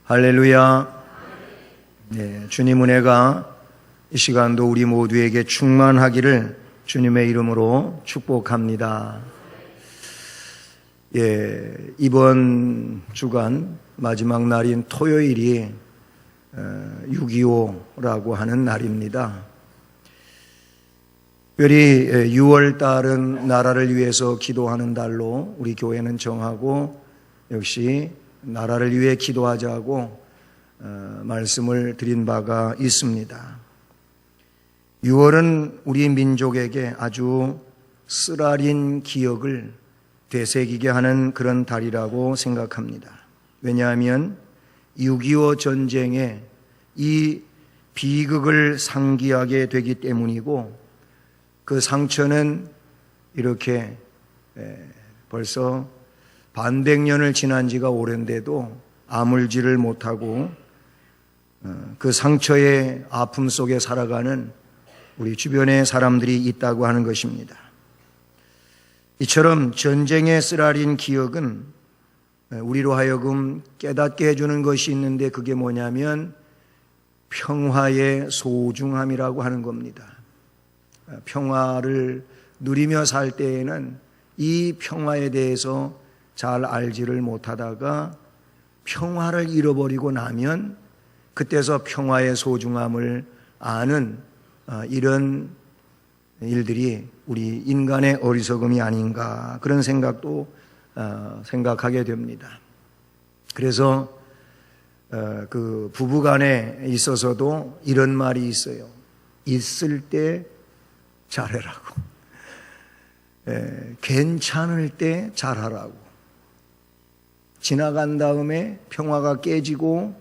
할렐루야. 네, 주님 은혜가 이 시간도 우리 모두에게 충만하기를 주님의 이름으로 축복합니다. 이번 주간 마지막 날인 토요일이 6.25라고 하는 날입니다. 특별히 6월 달은 나라를 위해서 기도하는 달로 우리 교회는 정하고 역시 나라를 위해 기도하자고 말씀을 드린 바가 있습니다. 6월은 우리 민족에게 아주 쓰라린 기억을 되새기게 하는 그런 달이라고 생각합니다. 왜냐하면 6.25 전쟁에 이 비극을 상기하게 되기 때문이고, 그 상처는 이렇게 벌써 반백년을 지난 지가 오랜데도 아물지를 못하고 그 상처의 아픔 속에 살아가는 우리 주변의 사람들이 있다고 하는 것입니다. 이처럼 전쟁의 쓰라린 기억은 우리로 하여금 깨닫게 해주는 것이 있는데, 그게 뭐냐면 평화의 소중함이라고 하는 겁니다. 평화를 누리며 살 때에는 이 평화에 대해서 잘 알지를 못하다가 평화를 잃어버리고 나면 그때서 평화의 소중함을 아는 이런 일들이 우리 인간의 어리석음이 아닌가, 그런 생각도 생각하게 됩니다. 그래서 그 부부간에 있어서도 이런 말이 있어요. 있을 때 잘해라고, 괜찮을 때 잘하라고. 지나간 다음에 평화가 깨지고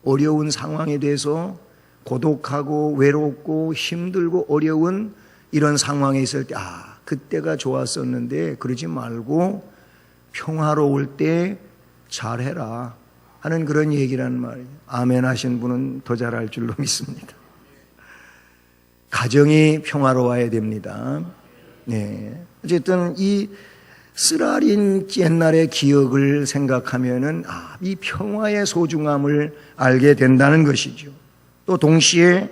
어려운 상황에 대해서 고독하고 외롭고 힘들고 어려운 이런 상황에 있을 때, 그때가 좋았었는데 그러지 말고 평화로울 때 잘해라 하는 그런 얘기라는 말이에요. 아멘 하신 분은 더 잘할 줄로 믿습니다. 가정이 평화로워야 됩니다. 어쨌든 이 쓰라린 옛날의 기억을 생각하면은 이 평화의 소중함을 알게 된다는 것이죠. 또 동시에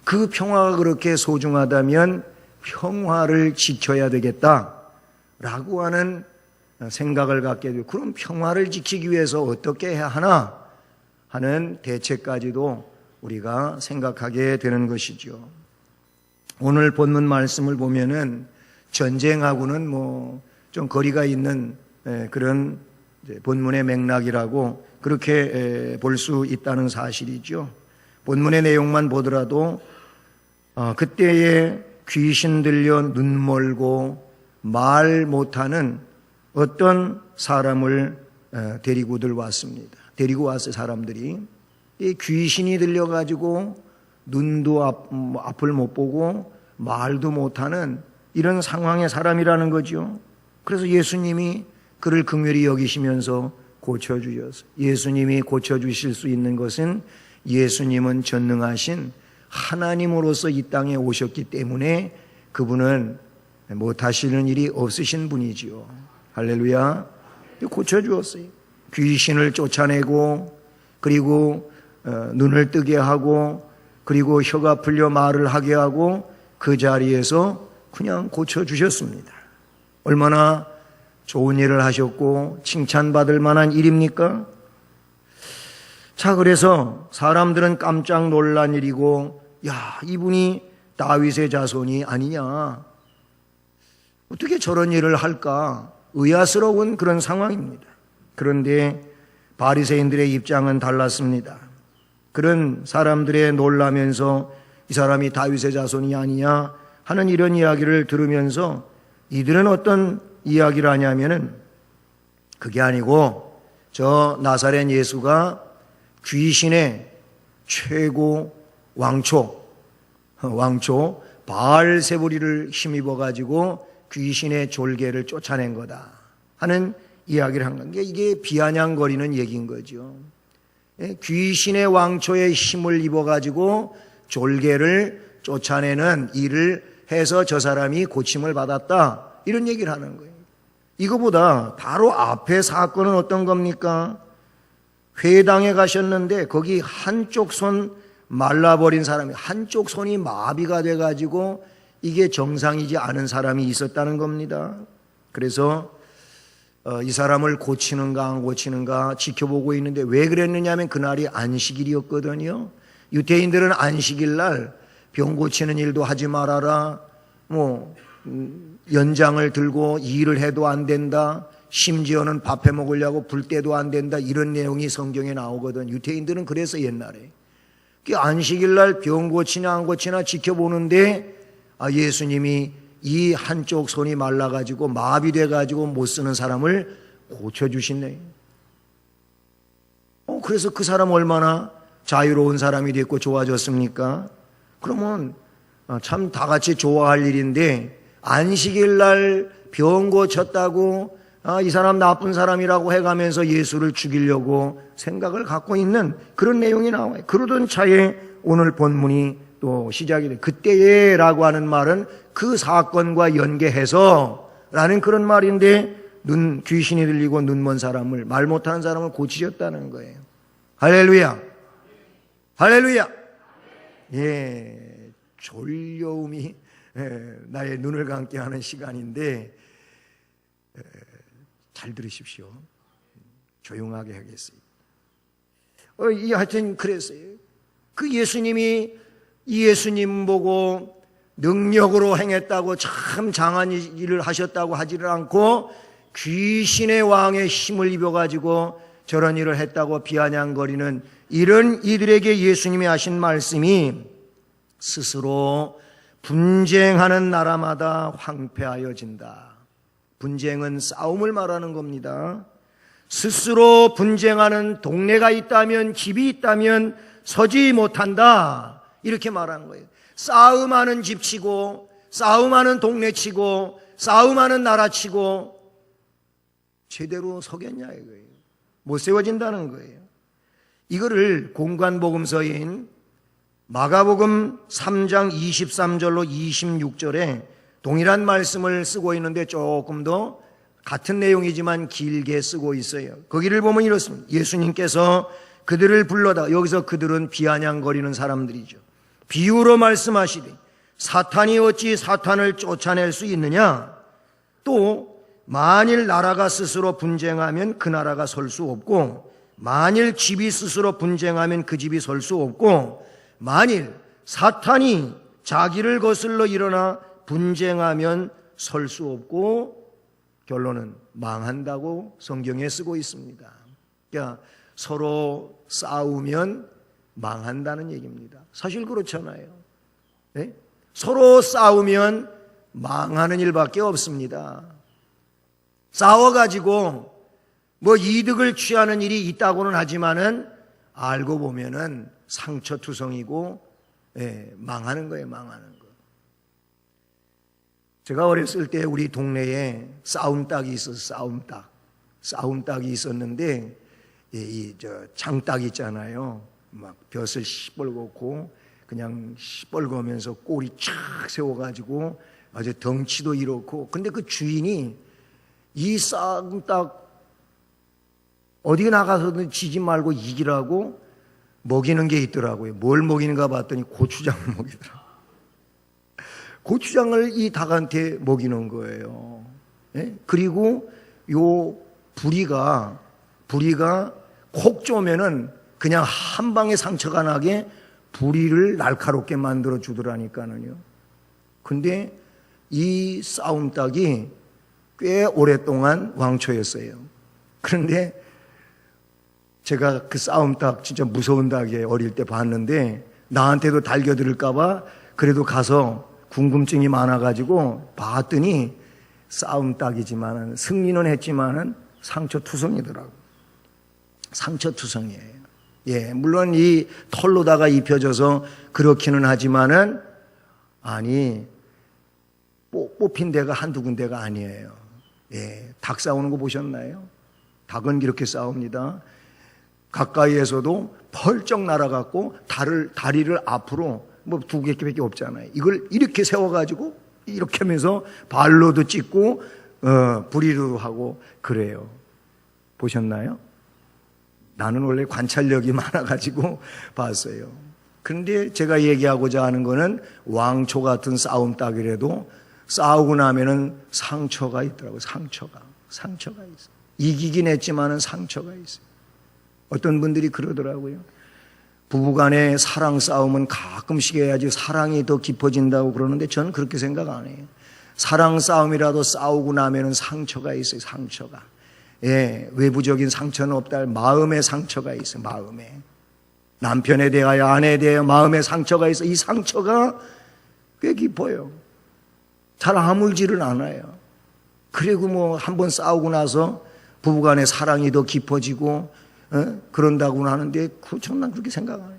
그 평화가 그렇게 소중하다면 평화를 지켜야 되겠다라고 하는 생각을 갖게 되고, 그럼 평화를 지키기 위해서 어떻게 해야 하나 하는 대책까지도 우리가 생각하게 되는 것이죠. 오늘 본문 말씀을 보면은 전쟁하고는 좀 거리가 있는 그런 본문의 맥락이라고 그렇게 볼 수 있다는 사실이죠. 본문의 내용만 보더라도 그때에 귀신 들려 눈 멀고 말 못하는 어떤 사람을 데리고들 왔습니다. 데리고 왔어요. 사람들이 이 귀신이 들려가지고 눈도 앞을 못 보고 말도 못하는 이런 상황의 사람이라는 거죠. 그래서 예수님이 그를 긍휼히 여기시면서 고쳐주셨어요. 예수님이 고쳐주실 수 있는 것은 예수님은 전능하신 하나님으로서 이 땅에 오셨기 때문에 그분은 못하시는 일이 없으신 분이지요. 할렐루야. 고쳐주었어요. 귀신을 쫓아내고, 그리고 눈을 뜨게 하고, 그리고 혀가 풀려 말을 하게 하고, 그 자리에서 그냥 고쳐주셨습니다. 얼마나 좋은 일을 하셨고 칭찬받을 만한 일입니까? 자, 그래서 사람들은 깜짝 놀란 일이고, 이분이 다윗의 자손이 아니냐, 어떻게 저런 일을 할까, 의아스러운 그런 상황입니다. 그런데 바리새인들의 입장은 달랐습니다. 그런 사람들의 놀라면서 이 사람이 다윗의 자손이 아니냐 하는 이런 이야기를 들으면서 이들은 어떤 이야기를 하냐면은, 그게 아니고 저 나사렛 예수가 귀신의 최고 왕초 바알세부리를 힘입어 가지고 귀신의 졸개를 쫓아낸 거다 하는 이야기를 한 건데, 이게 비아냥거리는 얘기인 거죠. 귀신의 왕초의 힘을 입어 가지고 졸개를 쫓아내는 일을 해서 저 사람이 고침을 받았다, 이런 얘기를 하는 거예요. 이거보다 바로 앞에 사건은 어떤 겁니까? 회당에 가셨는데 거기 한쪽 손 말라버린 사람이, 한쪽 손이 마비가 돼가지고 이게 정상이지 않은 사람이 있었다는 겁니다. 그래서 이 사람을 고치는가 안 고치는가 지켜보고 있는데, 왜 그랬느냐 하면 그날이 안식일이었거든요. 유대인들은 안식일 날 병 고치는 일도 하지 말아라, 연장을 들고 일을 해도 안 된다, 심지어는 밥해 먹으려고 불 때도 안 된다, 이런 내용이 성경에 나오거든. 유대인들은 그래서 옛날에 안식일 날 병 고치냐 안 고치냐 지켜보는데, 예수님이 이 한쪽 손이 말라가지고 마비돼가지고 못 쓰는 사람을 고쳐주시네. 그래서 그 사람 얼마나 자유로운 사람이 됐고 좋아졌습니까? 그러면 참 다 같이 좋아할 일인데, 안식일 날 병 고쳤다고 이 사람 나쁜 사람이라고 해가면서 예수를 죽이려고 생각을 갖고 있는 그런 내용이 나와요. 그러던 차에 오늘 본문이 또 시작이 돼. 그때에 라고 하는 말은 그 사건과 연계해서 라는 그런 말인데, 귀신이 들리고 눈먼 사람을, 말 못하는 사람을 고치셨다는 거예요. 할렐루야, 할렐루야. 예, 졸려움이 나의 눈을 감게 하는 시간인데 잘 들으십시오. 조용하게 하겠어요. 하여튼 그랬어요. 그 예수님이 이 예수님 보고 능력으로 행했다고 참 장한 일을 하셨다고 하지를 않고, 귀신의 왕의 힘을 입어가지고 저런 일을 했다고 비아냥거리는 이런 이들에게 예수님이 하신 말씀이, 스스로 분쟁하는 나라마다 황폐하여진다. 분쟁은 싸움을 말하는 겁니다. 스스로 분쟁하는 동네가 있다면, 집이 있다면 서지 못한다, 이렇게 말하는 거예요. 싸움하는 집 치고, 싸움하는 동네 치고, 싸움하는 나라 치고 제대로 서겠냐 이거예요. 못 세워진다는 거예요. 이거를 공관복음서인 마가복음 3장 23절로 26절에 동일한 말씀을 쓰고 있는데, 조금 더 같은 내용이지만 길게 쓰고 있어요. 거기를 보면 이렇습니다. 예수님께서 그들을 불러다, 여기서 그들은 비아냥거리는 사람들이죠. 비유로 말씀하시되, 사탄이 어찌 사탄을 쫓아낼 수 있느냐? 또 만일 나라가 스스로 분쟁하면 그 나라가 설 수 없고, 만일 집이 스스로 분쟁하면 그 집이 설 수 없고, 만일 사탄이 자기를 거슬러 일어나 분쟁하면 설 수 없고, 결론은 망한다고 성경에 쓰고 있습니다. 그러니까 서로 싸우면 망한다는 얘기입니다. 사실 그렇잖아요. 네? 서로 싸우면 망하는 일밖에 없습니다. 싸워가지고 이득을 취하는 일이 있다고는 하지만은 알고 보면은 상처투성이고, 망하는 거예요, 망하는 거. 제가 어렸을 때 우리 동네에 싸움닭이 있었어요. 싸움닭이 있었는데, 장닭 있잖아요. 막 벼슬 시뻘겋고 그냥 시뻘거면서 꼬리 쫙 세워가지고 아주 덩치도 이렇고. 근데 그 주인이 이 싸움닭 어디 나가서든 지지 말고 이기라고 먹이는 게 있더라고요. 뭘 먹이는가 봤더니 고추장을 먹이더라고요. 고추장을 이 닭한테 먹이는 거예요. 네? 그리고 요 부리가 콕 쪼면은 그냥 한 방에 상처가 나게 부리를 날카롭게 만들어 주더라니까는요. 근데 이 싸움닭이 꽤 오랫동안 왕초였어요. 그런데 제가 그 싸움닭 진짜 무서운 닭이에요. 어릴 때 봤는데 나한테도 달겨들을까봐 그래도 가서 궁금증이 많아가지고 봤더니 싸움닭이지만은 승리는 했지만은 상처투성이더라고. 상처투성이에요. 예, 물론 이 털로다가 입혀져서 그렇기는 하지만은 아니 뽑힌 데가 한두 군데가 아니에요. 예, 닭 싸우는 거 보셨나요? 닭은 이렇게 싸웁니다. 가까이에서도 펄쩍 날아갔고 다리를 앞으로 두 개밖에 없잖아요. 이걸 이렇게 세워가지고 이렇게 하면서 발로도 찍고 부리로 하고 그래요. 보셨나요? 나는 원래 관찰력이 많아가지고 봤어요. 그런데 제가 얘기하고자 하는 거는 왕초 같은 싸움 따위라도 싸우고 나면은 상처가 있더라고요. 상처가 있어요. 이기긴 했지만은 상처가 있어요. 어떤 분들이 그러더라고요. 부부간의 사랑 싸움은 가끔씩 해야지 사랑이 더 깊어진다고 그러는데 저는 그렇게 생각 안 해요. 사랑 싸움이라도 싸우고 나면은 상처가 있어요. 상처가. 예, 외부적인 상처는 없다. 마음의 상처가 있어요. 마음에. 남편에 대하여 아내에 대하여 마음의 상처가 있어. 이 상처가 꽤 깊어요. 잘 아물지를 않아요. 그리고 뭐 한번 싸우고 나서 부부간의 사랑이 더 깊어지고 그런다고는 하는데 난 그렇게 생각 안 해요.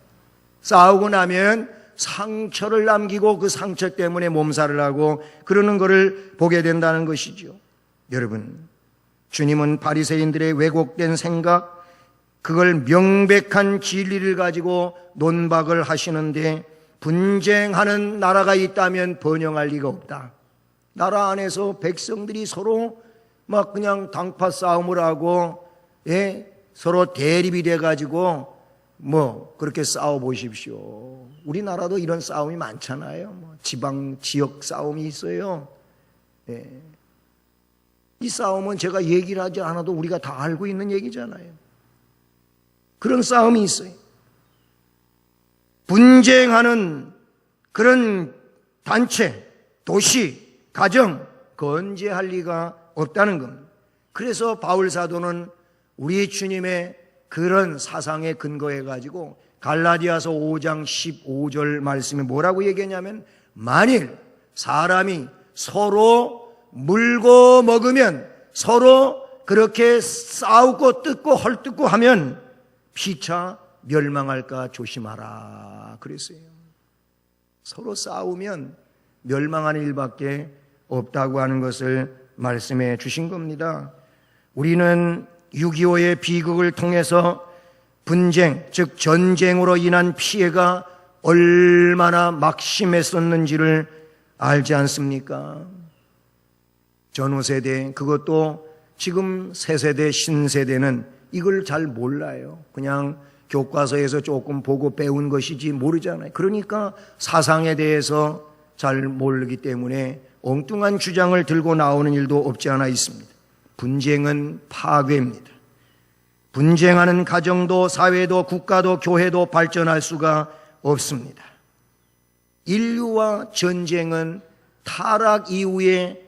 싸우고 나면 상처를 남기고 그 상처 때문에 몸살을 하고 그러는 것을 보게 된다는 것이죠. 여러분, 주님은 바리새인들의 왜곡된 생각, 그걸 명백한 진리를 가지고 논박을 하시는데 분쟁하는 나라가 있다면 번영할 리가 없다. 나라 안에서 백성들이 서로 막 그냥 당파 싸움을 하고 서로 대립이 돼가지고 뭐 그렇게 싸워 보십시오. 우리나라도 이런 싸움이 많잖아요. 뭐 지방 지역 싸움이 있어요. 이 싸움은 제가 얘기를 하지 않아도 우리가 다 알고 있는 얘기잖아요. 그런 싸움이 있어요. 분쟁하는 그런 단체, 도시, 가정 건재할 리가 없다는 겁니다. 그래서 바울 사도는 우리 주님의 그런 사상에 근거해 가지고 갈라디아서 5장 15절 말씀에 뭐라고 얘기했냐면 만일 사람이 서로 물고 먹으면 서로 그렇게 싸우고 뜯고 헐뜯고 하면 피차 멸망할까 조심하라 그랬어요. 서로 싸우면 멸망하는 일밖에 없다고 하는 것을 말씀해 주신 겁니다. 우리는 6.25의 비극을 통해서 분쟁, 즉 전쟁으로 인한 피해가 얼마나 막심했었는지를 알지 않습니까? 전후세대, 그것도 지금 새세대, 신세대는 이걸 잘 몰라요. 그냥 교과서에서 조금 보고 배운 것이지 모르잖아요. 그러니까 사상에 대해서 잘 모르기 때문에 엉뚱한 주장을 들고 나오는 일도 없지 않아 있습니다. 분쟁은 파괴입니다. 분쟁하는 가정도 사회도 국가도 교회도 발전할 수가 없습니다. 인류와 전쟁은 타락 이후에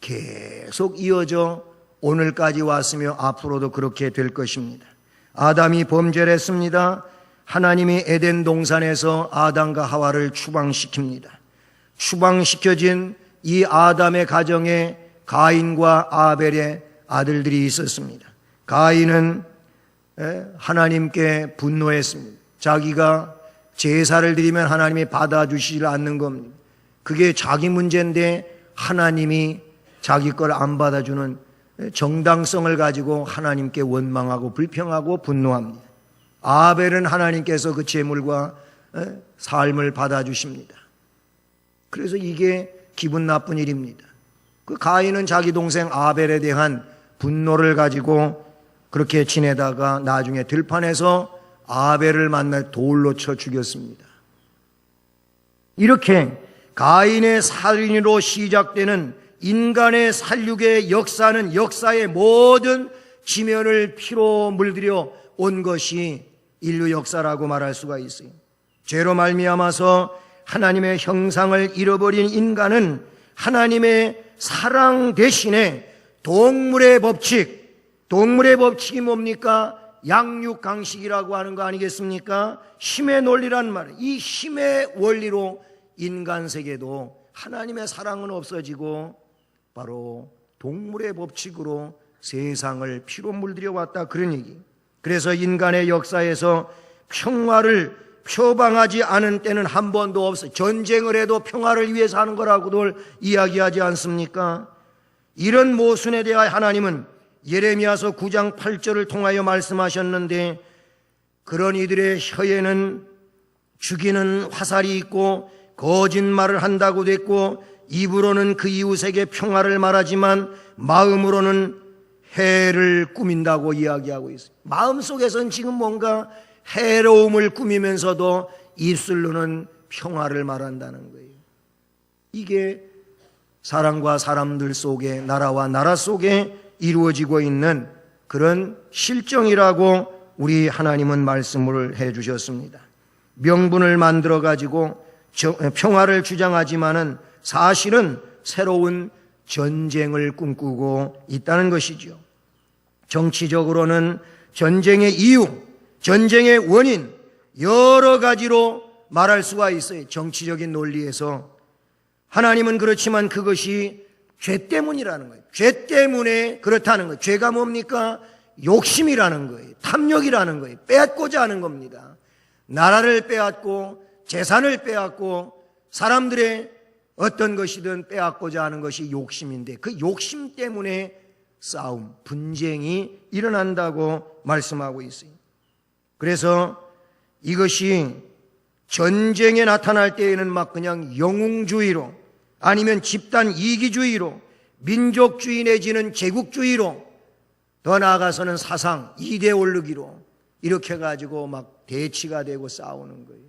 계속 이어져 오늘까지 왔으며 앞으로도 그렇게 될 것입니다. 아담이 범죄를 했습니다. 하나님이 에덴 동산에서 아담과 하와를 추방시킵니다. 추방시켜진 이 아담의 가정에 가인과 아벨의 아들들이 있었습니다. 가인은 하나님께 분노했습니다. 자기가 제사를 드리면 하나님이 받아주시지 않는 겁니다. 그게 자기 문제인데 하나님이 자기 걸 안 받아주는 정당성을 가지고 하나님께 원망하고 불평하고 분노합니다. 아벨은 하나님께서 그 제물과 삶을 받아주십니다. 그래서 이게 기분 나쁜 일입니다. 그 가인은 자기 동생 아벨에 대한 분노를 가지고 그렇게 지내다가 나중에 들판에서 아벨을 만나 돌로 쳐 죽였습니다. 이렇게 가인의 살인으로 시작되는 인간의 살육의 역사는 역사의 모든 지면을 피로 물들여 온 것이 인류 역사라고 말할 수가 있어요. 죄로 말미암아서 하나님의 형상을 잃어버린 인간은 하나님의 사랑 대신에 동물의 법칙이 뭡니까? 양육강식이라고 하는 거 아니겠습니까? 힘의 논리란 말이에요. 이 힘의 원리로 인간 세계도 하나님의 사랑은 없어지고 바로 동물의 법칙으로 세상을 피로 물들여 왔다, 그런 얘기. 그래서 인간의 역사에서 평화를 표방하지 않은 때는 한 번도 없어요. 전쟁을 해도 평화를 위해서 하는 거라고들 이야기하지 않습니까? 이런 모순에 대하여 하나님은 예레미야서 9장 8절을 통하여 말씀하셨는데, 그런 이들의 혀에는 죽이는 화살이 있고 거짓말을 한다고 됐고 입으로는 그 이웃에게 평화를 말하지만 마음으로는 해를 꾸민다고 이야기하고 있어요. 마음속에서는 지금 뭔가 해로움을 꾸미면서도 입술로는 평화를 말한다는 거예요. 이게 사람과 사람들 속에, 나라와 나라 속에 이루어지고 있는 그런 실정이라고 우리 하나님은 말씀을 해 주셨습니다. 명분을 만들어 가지고 평화를 주장하지만은 사실은 새로운 전쟁을 꿈꾸고 있다는 것이죠. 정치적으로는 전쟁의 이유, 전쟁의 원인 여러 가지로 말할 수가 있어요. 정치적인 논리에서. 하나님은 그렇지만 그것이 죄 때문이라는 거예요. 죄 때문에 그렇다는 거예요. 죄가 뭡니까? 욕심이라는 거예요. 탐욕이라는 거예요. 빼앗고자 하는 겁니다. 나라를 빼앗고 재산을 빼앗고 사람들의 어떤 것이든 빼앗고자 하는 것이 욕심인데 그 욕심 때문에 싸움, 분쟁이 일어난다고 말씀하고 있어요. 그래서 이것이 전쟁에 나타날 때에는 막 그냥 영웅주의로 아니면 집단 이기주의로 민족주의 내지는 제국주의로 더 나아가서는 사상, 이데올로기로 이렇게 가지고 막 대치가 되고 싸우는 거예요.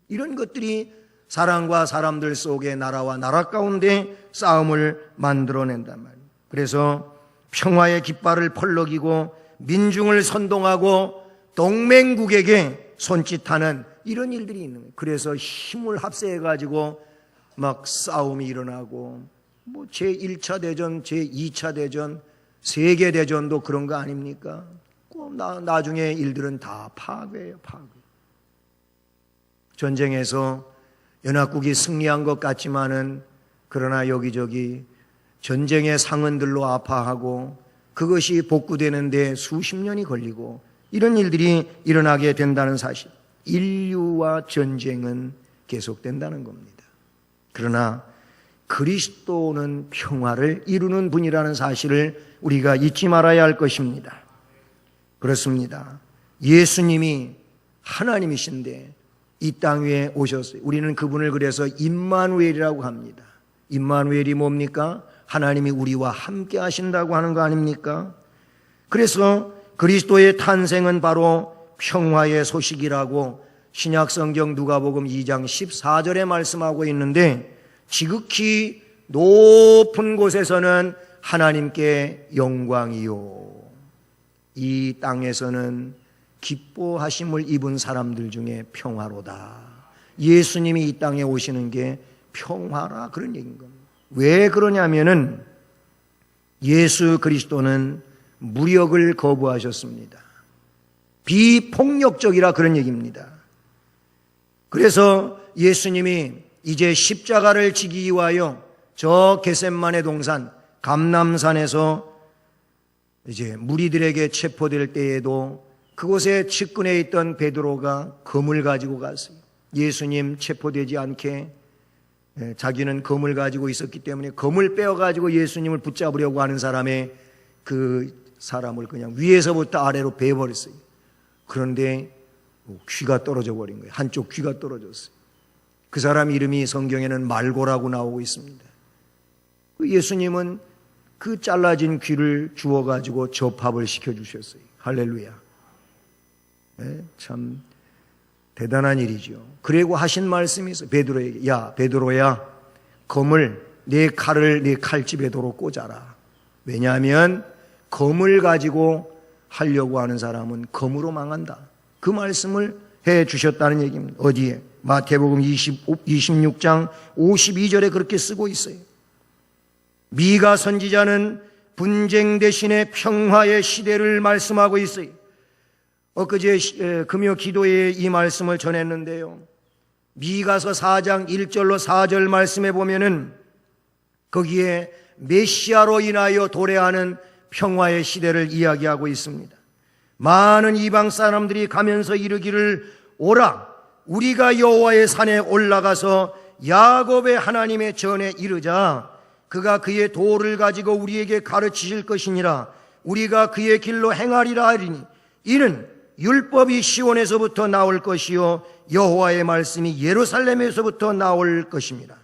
이런 것들이 사람과 사람들 속에 나라와 나라 가운데 싸움을 만들어낸단 말이에요. 그래서 평화의 깃발을 펄럭이고 민중을 선동하고 동맹국에게 손짓하는 이런 일들이 있는 거예요. 그래서 힘을 합세해가지고 막 싸움이 일어나고 뭐 제1차 대전, 제2차 대전, 세계대전도 그런 거 아닙니까? 나중에 일들은 다 파괴예요, 파괴. 전쟁에서 연합국이 승리한 것 같지만은 그러나 여기저기 전쟁의 상흔들로 아파하고 그것이 복구되는데 수십 년이 걸리고 이런 일들이 일어나게 된다는 사실. 인류와 전쟁은 계속된다는 겁니다. 그러나 그리스도는 평화를 이루는 분이라는 사실을 우리가 잊지 말아야 할 것입니다. 그렇습니다. 예수님이 하나님이신데 이 땅 위에 오셨어요. 우리는 그분을 그래서 임마누엘이라고 합니다. 임마누엘이 뭡니까? 하나님이 우리와 함께 하신다고 하는 거 아닙니까? 그래서 그리스도의 탄생은 바로 평화의 소식이라고 신약성경 누가복음 2장 14절에 말씀하고 있는데 지극히 높은 곳에서는 하나님께 영광이요 이 땅에서는 기뻐하심을 입은 사람들 중에 평화로다. 예수님이 이 땅에 오시는 게 평화라 그런 얘기인 겁니다. 왜 그러냐면은 예수 그리스도는 무력을 거부하셨습니다. 비폭력적이라 그런 얘기입니다. 그래서 예수님이 이제 십자가를 지기 위하여 저 겟셋마네 동산 감람산에서 이제 무리들에게 체포될 때에도 그곳에 측근에 있던 베드로가 검을 가지고 갔어요. 예수님 체포되지 않게 자기는 검을 가지고 있었기 때문에 검을 빼어가지고 예수님을 붙잡으려고 하는 사람의 그 사람을 그냥 위에서부터 아래로 베어버렸어요. 그런데 귀가 떨어져 버린 거예요. 한쪽 귀가 떨어졌어요. 그 사람 이름이 성경에는 말고라고 나오고 있습니다. 예수님은 그 잘라진 귀를 주워가지고 접합을 시켜주셨어요. 할렐루야. 네, 참 대단한 일이죠. 그리고 하신 말씀이 있어요. 베드로에게, 야 베드로야, 검을 내 칼을 내 칼집에 도로 꽂아라. 왜냐하면 검을 가지고 하려고 하는 사람은 검으로 망한다. 그 말씀을 해 주셨다는 얘기입니다. 어디에? 마태복음 26장 52절에 그렇게 쓰고 있어요. 미가 선지자는 분쟁 대신에 평화의 시대를 말씀하고 있어요. 엊그제 금요 기도에 이 말씀을 전했는데요. 미가서 4장 1절로 4절 말씀에 보면은 거기에 메시아로 인하여 도래하는 평화의 시대를 이야기하고 있습니다. 많은 이방 사람들이 가면서 이르기를 오라 우리가 여호와의 산에 올라가서 야곱의 하나님의 전에 이르자 그가 그의 도를 가지고 우리에게 가르치실 것이니라 우리가 그의 길로 행하리라 하리니 이는 율법이 시온에서부터 나올 것이요 여호와의 말씀이 예루살렘에서부터 나올 것입니다.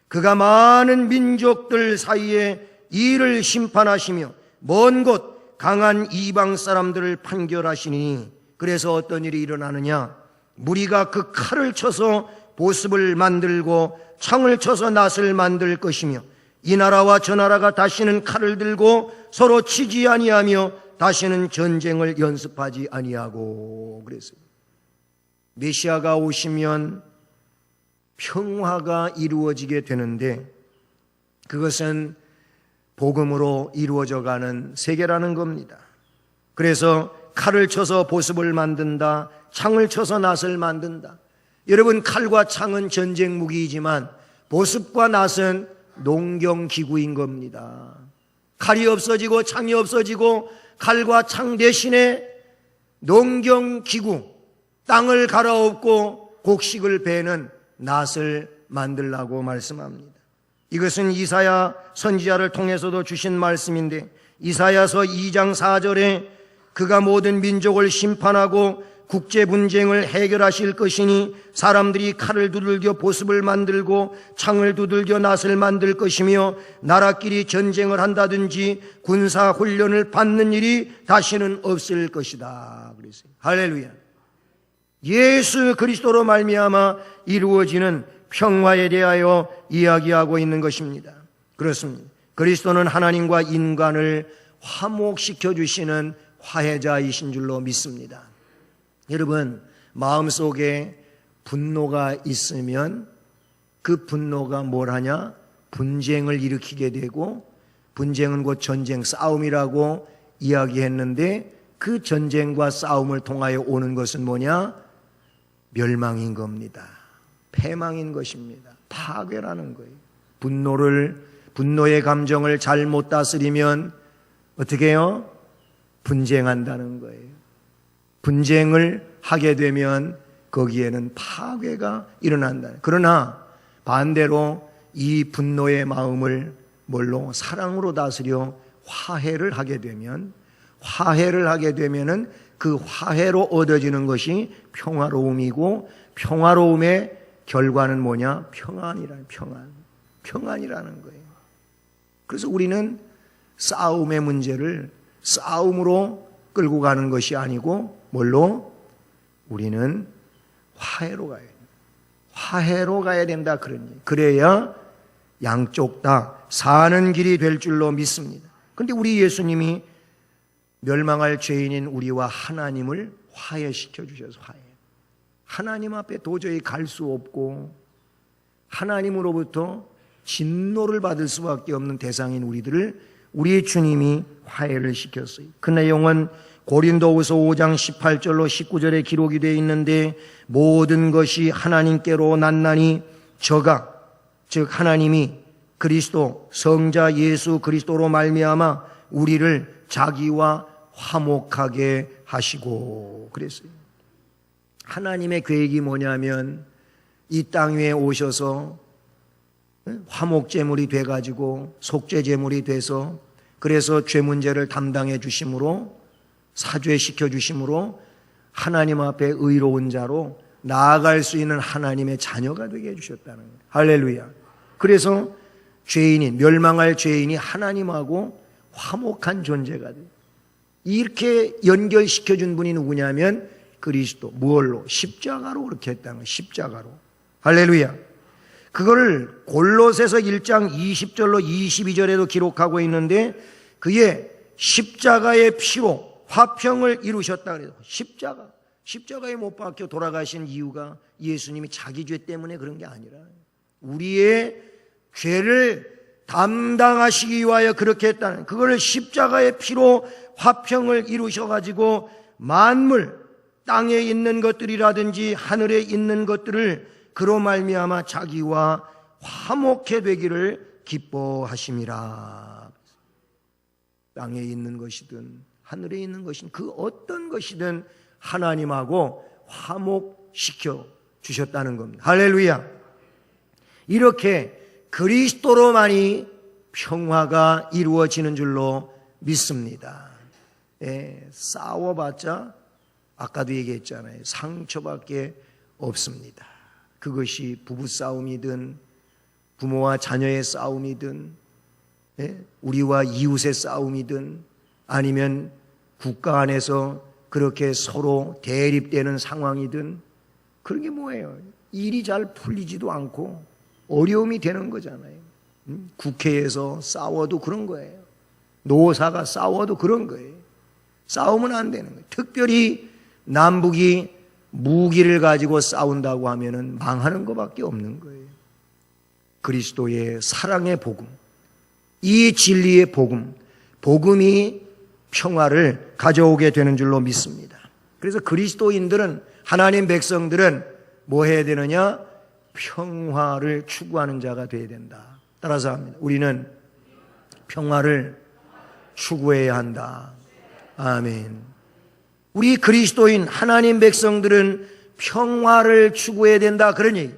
그가 많은 민족들 사이에 이를 심판하시며 먼 곳 강한 이방 사람들을 판결하시니, 그래서 어떤 일이 일어나느냐? 무리가 그 칼을 쳐서 보습을 만들고 창을 쳐서 낫을 만들 것이며, 이 나라와 저 나라가 다시는 칼을 들고 서로 치지 아니하며 다시는 전쟁을 연습하지 아니하고. 그랬어요. 메시아가 오시면 평화가 이루어지게 되는데, 그것은 복음으로 이루어져가는 세계라는 겁니다. 그래서 칼을 쳐서 보습을 만든다, 창을 쳐서 낫을 만든다. 여러분, 칼과 창은 전쟁 무기이지만 보습과 낫은 농경기구인 겁니다. 칼이 없어지고 창이 없어지고 칼과 창 대신에 농경기구, 땅을 갈아엎고 곡식을 베는 낫을 만들라고 말씀합니다. 이것은 이사야 선지자를 통해서도 주신 말씀인데, 이사야서 2장 4절에 그가 모든 민족을 심판하고 국제 분쟁을 해결하실 것이니 사람들이 칼을 두들겨 보습을 만들고 창을 두들겨 낫을 만들 것이며 나라끼리 전쟁을 한다든지 군사 훈련을 받는 일이 다시는 없을 것이다. 그랬어요. 할렐루야. 예수 그리스도로 말미암아 이루어지는 평화에 대하여 이야기하고 있는 것입니다. 그렇습니다. 그리스도는 하나님과 인간을 화목시켜 주시는 화해자이신 줄로 믿습니다. 여러분, 마음속에 분노가 있으면 그 분노가 뭘 하냐? 분쟁을 일으키게 되고, 분쟁은 곧 전쟁, 싸움이라고 이야기했는데, 그 전쟁과 싸움을 통하여 오는 것은 뭐냐? 멸망인 겁니다. 패망인 것입니다. 파괴라는 거예요. 분노의 감정을 잘못 다스리면 어떻게 해요? 분쟁한다는 거예요. 분쟁을 하게 되면 거기에는 파괴가 일어난다. 그러나 반대로 이 분노의 마음을 뭘로? 사랑으로 다스려 화해를 하게 되면은 그 화해로 얻어지는 것이 평화로움이고, 평화로움의 결과는 뭐냐? 평안이라는 거예요. 그래서 우리는 싸움의 문제를 싸움으로 끌고 가는 것이 아니고 뭘로? 우리는 화해로 가야 된다. 화해로 가야 된다. 그래야 양쪽 다 사는 길이 될 줄로 믿습니다. 그런데 우리 예수님이 멸망할 죄인인 우리와 하나님을 화해시켜 주셔서 하나님 앞에 도저히 갈 수 없고 하나님으로부터 진노를 받을 수밖에 없는 대상인 우리들을 우리 주님이 화해를 시켰어요. 그 내용은 고린도후서 5장 18절로 19절에 기록이 되어 있는데, 모든 것이 하나님께로 났나니 저가, 즉 하나님이 그리스도 성자 예수 그리스도로 말미암아 우리를 자기와 화목하게 하시고. 그랬어요. 하나님의 계획이 뭐냐면 이 땅 위에 오셔서 화목제물이 돼가지고 속죄제물이 돼서, 그래서 죄 문제를 담당해 주심으로, 사죄시켜 주심으로 하나님 앞에 의로운 자로 나아갈 수 있는 하나님의 자녀가 되게 해주셨다는 거예요. 할렐루야. 그래서 멸망할 죄인이 하나님하고 화목한 존재가 돼요. 이렇게 연결시켜준 분이 누구냐면 그리스도. 무얼로? 십자가로 그렇게 했다는 거예요. 십자가로. 할렐루야. 그거를 골로새서 1장 20절로 22절에도 기록하고 있는데, 그의 십자가의 피로 화평을 이루셨다 그래요. 십자가에 못 박혀 돌아가신 이유가 예수님이 자기 죄 때문에 그런 게 아니라 우리의 죄를 담당하시기 위하여 그렇게 했다는, 그걸 십자가의 피로 화평을 이루셔가지고 만물, 땅에 있는 것들이라든지 하늘에 있는 것들을 그로 말미암아 자기와 화목해 되기를 기뻐하심이라. 땅에 있는 것이든 하늘에 있는 것이든 그 어떤 것이든 하나님하고 화목시켜 주셨다는 겁니다. 할렐루야. 이렇게 그리스도로만이 평화가 이루어지는 줄로 믿습니다. 싸워봤자 아까도 얘기했잖아요. 상처밖에 없습니다. 그것이 부부싸움이든 부모와 자녀의 싸움이든 우리와 이웃의 싸움이든 아니면 국가 안에서 그렇게 서로 대립되는 상황이든 그런 게 뭐예요? 일이 잘 풀리지도 않고 어려움이 되는 거잖아요. 국회에서 싸워도 그런 거예요. 노사가 싸워도 그런 거예요. 싸우면 안 되는 거예요. 특별히 남북이 무기를 가지고 싸운다고 하면은 망하는 것밖에 없는 거예요. 그리스도의 사랑의 복음, 이 진리의 복음, 복음이 평화를 가져오게 되는 줄로 믿습니다. 그래서 그리스도인들은, 하나님 백성들은 뭐 해야 되느냐? 평화를 추구하는 자가 되어야 된다. 따라서 합니다. 우리는 평화를 추구해야 한다. 아멘. 우리 그리스도인 하나님 백성들은 평화를 추구해야 된다. 그런 얘기.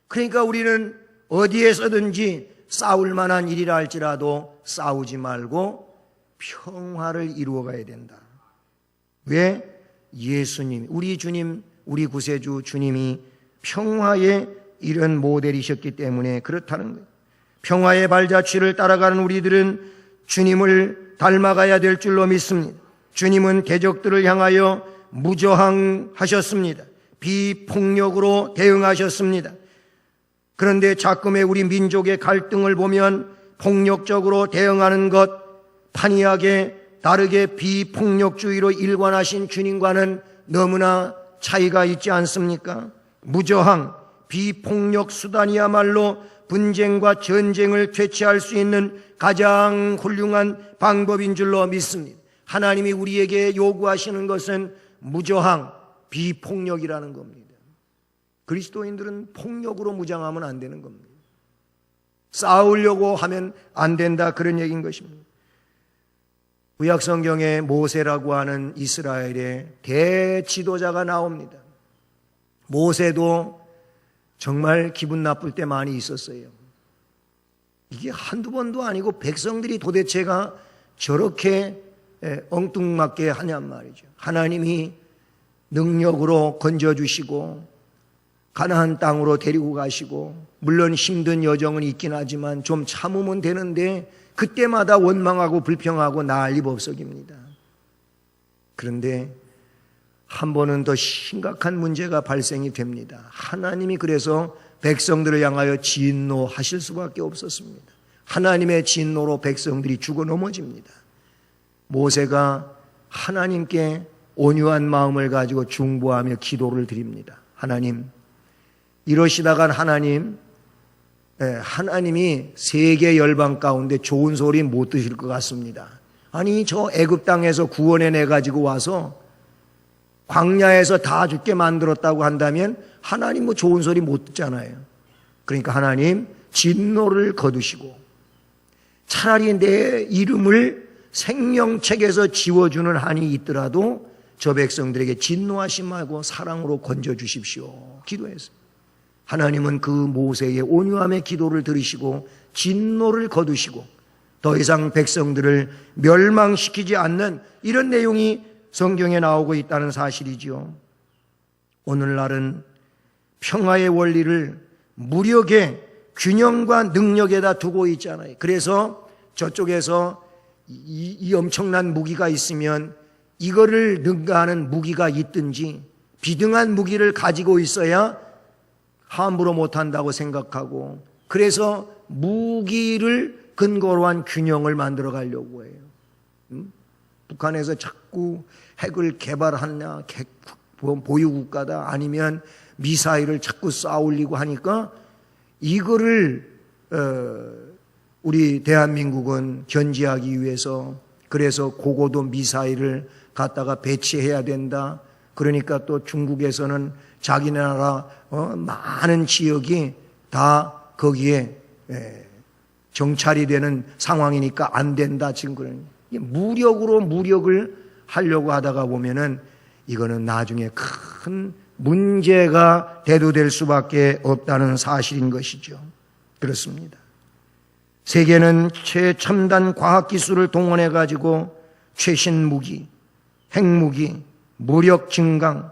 그러니까 우리는 어디에서든지 싸울 만한 일이라 할지라도 싸우지 말고 평화를 이루어가야 된다. 왜? 예수님, 우리 주님, 우리 구세주 주님이 평화의 이런 모델이셨기 때문에 그렇다는 거예요. 평화의 발자취를 따라가는 우리들은 주님을 닮아가야 될 줄로 믿습니다. 주님은 대적들을 향하여 무저항하셨습니다. 비폭력으로 대응하셨습니다. 그런데 자꾸의 우리 민족의 갈등을 보면 폭력적으로 대응하는 것, 판이하게 다르게 비폭력주의로 일관하신 주님과는 너무나 차이가 있지 않습니까? 무저항, 비폭력 수단이야말로 분쟁과 전쟁을 퇴치할 수 있는 가장 훌륭한 방법인 줄로 믿습니다. 하나님이 우리에게 요구하시는 것은 무저항, 비폭력이라는 겁니다. 그리스도인들은 폭력으로 무장하면 안 되는 겁니다. 싸우려고 하면 안 된다, 그런 얘기인 것입니다. 구약성경에 모세라고 하는 이스라엘의 대지도자가 나옵니다. 모세도 정말 기분 나쁠 때 많이 있었어요. 이게 한두 번도 아니고 백성들이 도대체가 저렇게 엉뚱맞게 하냔 말이죠. 하나님이 능력으로 건져주시고 가나안 땅으로 데리고 가시고, 물론 힘든 여정은 있긴 하지만 좀 참으면 되는데 그때마다 원망하고 불평하고 난리법석입니다. 그런데 한 번은 더 심각한 문제가 발생이 됩니다. 하나님이 그래서 백성들을 향하여 진노하실 수밖에 없었습니다. 하나님의 진노로 백성들이 죽어 넘어집니다. 모세가 하나님께 온유한 마음을 가지고 중보하며 기도를 드립니다. 하나님, 이러시다간 하나님이 세계 열방 가운데 좋은 소리 못 드실 것 같습니다. 아니, 저 애굽 땅에서 구원해내 가지고 와서 광야에서 다 죽게 만들었다고 한다면 하나님 뭐 좋은 소리 못 듣잖아요. 그러니까 하나님 진노를 거두시고 차라리 내 이름을 생명책에서 지워주는 한이 있더라도 저 백성들에게 진노하지 말고 사랑으로 건져주십시오. 기도했습니다. 하나님은 그 모세의 온유함의 기도를 들으시고 진노를 거두시고 더 이상 백성들을 멸망시키지 않는 이런 내용이 성경에 나오고 있다는 사실이지요. 오늘날은 평화의 원리를 무력의 균형과 능력에다 두고 있잖아요. 그래서 저쪽에서 이 엄청난 무기가 있으면 이거를 능가하는 무기가 있든지 비등한 무기를 가지고 있어야 함부로 못한다고 생각하고, 그래서 무기를 근거로 한 균형을 만들어 가려고 해요. 북한에서 자꾸 핵을 개발하느냐, 보유국가다, 아니면 미사일을 자꾸 쏘아올리고 하니까 이거를 우리 대한민국은 견제하기 위해서 그래서 고고도 미사일을 갖다가 배치해야 된다. 그러니까 또 중국에서는 자기 나라 많은 지역이 다 거기에 정찰이 되는 상황이니까 안 된다. 지금 그런 무력으로 무력을 하려고 하다가 보면은 이거는 나중에 큰 문제가 대두될 수밖에 없다는 사실인 것이죠. 그렇습니다. 세계는 최첨단 과학기술을 동원해 가지고 최신 무기, 핵무기, 무력 증강,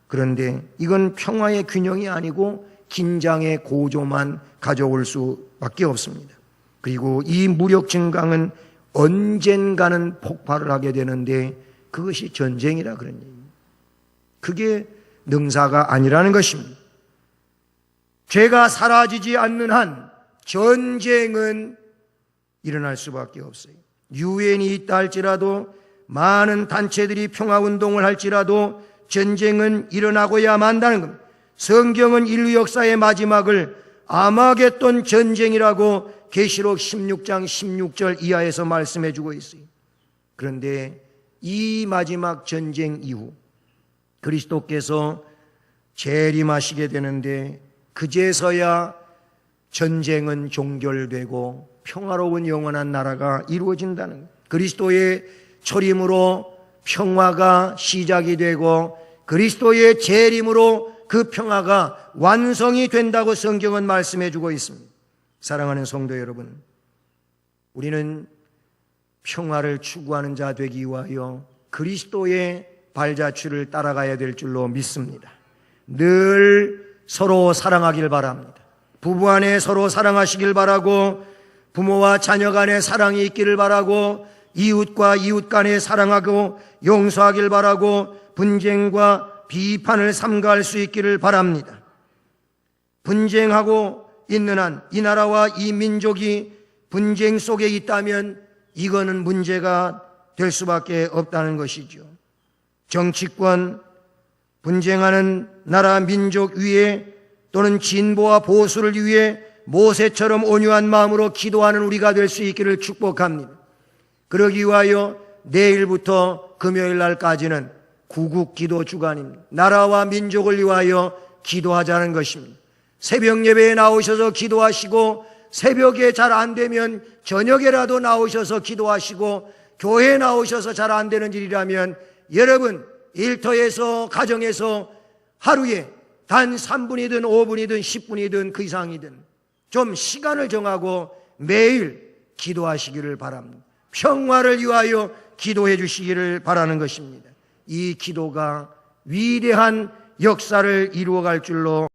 그런데 이건 평화의 균형이 아니고 긴장의 고조만 가져올 수밖에 없습니다. 그리고 이 무력 증강은 언젠가는 폭발을 하게 되는데 그것이 전쟁이라 그런 얘기입니다. 그게 능사가 아니라는 것입니다. 죄가 사라지지 않는 한 전쟁은 일어날 수밖에 없어요. 유엔이 있다 할지라도, 많은 단체들이 평화운동을 할지라도 전쟁은 일어나고야 만다는 겁니다. 성경은 인류 역사의 마지막을 아마겟돈 전쟁이라고 계시록 16장 16절 이하에서 말씀해 주고 있어요. 그런데 이 마지막 전쟁 이후 그리스도께서 재림하시게 되는데 그제서야 전쟁은 종결되고 평화로운 영원한 나라가 이루어진다는 거예요. 그리스도의 초림으로 평화가 시작이 되고 그리스도의 재림으로 그 평화가 완성이 된다고 성경은 말씀해 주고 있습니다. 사랑하는 성도 여러분, 우리는 평화를 추구하는 자 되기 위하여 그리스도의 발자취를 따라가야 될 줄로 믿습니다. 늘 서로 사랑하길 바랍니다. 부부 안에 서로 사랑하시길 바라고, 부모와 자녀 간에 사랑이 있기를 바라고, 이웃과 이웃 간에 사랑하고 용서하길 바라고, 분쟁과 비판을 삼가할 수 있기를 바랍니다. 분쟁하고 있는 한 이 나라와 이 민족이 분쟁 속에 있다면 이거는 문제가 될 수밖에 없다는 것이죠. 정치권, 분쟁하는 나라 민족 위에 또는 진보와 보수를 위해 모세처럼 온유한 마음으로 기도하는 우리가 될 수 있기를 축복합니다. 그러기 위하여 내일부터 금요일 날까지는 구국기도 주간입니다. 나라와 민족을 위하여 기도하자는 것입니다. 새벽 예배에 나오셔서 기도하시고, 새벽에 잘 안 되면 저녁에라도 나오셔서 기도하시고, 교회에 나오셔서 잘 안 되는 일이라면 여러분 일터에서 가정에서 하루에 단 3분이든 5분이든 10분이든 그 이상이든 좀 시간을 정하고 매일 기도하시기를 바랍니다. 평화를 위하여 기도해 주시기를 바라는 것입니다. 이 기도가 위대한 역사를 이루어갈 줄로